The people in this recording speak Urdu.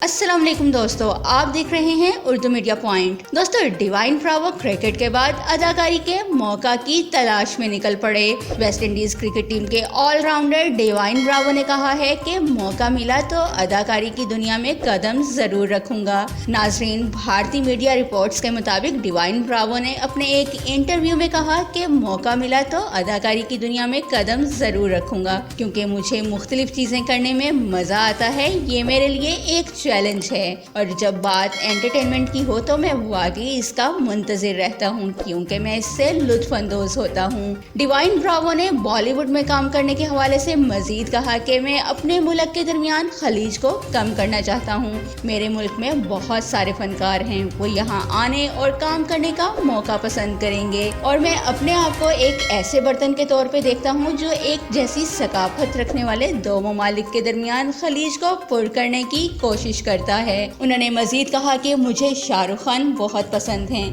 السلام علیکم دوستو، آپ دیکھ رہے ہیں اردو میڈیا پوائنٹ۔ دوستو، ڈیوائن براوو کرکٹ کے بعد اداکاری کے موقع کی تلاش میں نکل پڑے۔ ویسٹ انڈیز کرکٹ ٹیم کے آل راؤنڈر ڈیوائن براوو نے کہا ہے کہ موقع ملا تو اداکاری کی دنیا میں قدم ضرور رکھوں گا۔ ناظرین، بھارتی میڈیا رپورٹس کے مطابق ڈیوائن براوو نے اپنے ایک انٹرویو میں کہا کہ موقع ملا تو اداکاری کی دنیا میں قدم ضرور رکھوں گا، کیونکہ مجھے مختلف چیزیں کرنے میں مزہ آتا ہے۔ یہ میرے لیے ایک چیلنج ہے، اور جب بات انٹرٹینمنٹ کی ہو تو میں واقعی اس کا منتظر رہتا ہوں، کیونکہ میں اس سے لطف اندوز ہوتا ہوں۔ ڈیوائن براوو نے بالی ووڈ میں کام کرنے کے حوالے سے مزید کہا کہ میں اپنے ملک کے درمیان خلیج کو کم کرنا چاہتا ہوں۔ میرے ملک میں بہت سارے فنکار ہیں، وہ یہاں آنے اور کام کرنے کا موقع پسند کریں گے، اور میں اپنے آپ کو ایک ایسے برتن کے طور پہ دیکھتا ہوں جو ایک جیسی ثقافت رکھنے والے دو ممالک کے درمیان خلیج کو پر کرنے کی کوشش کرتا ہے۔ انہوں نے مزید کہا کہ مجھے شاہ رخ خان بہت پسند ہیں۔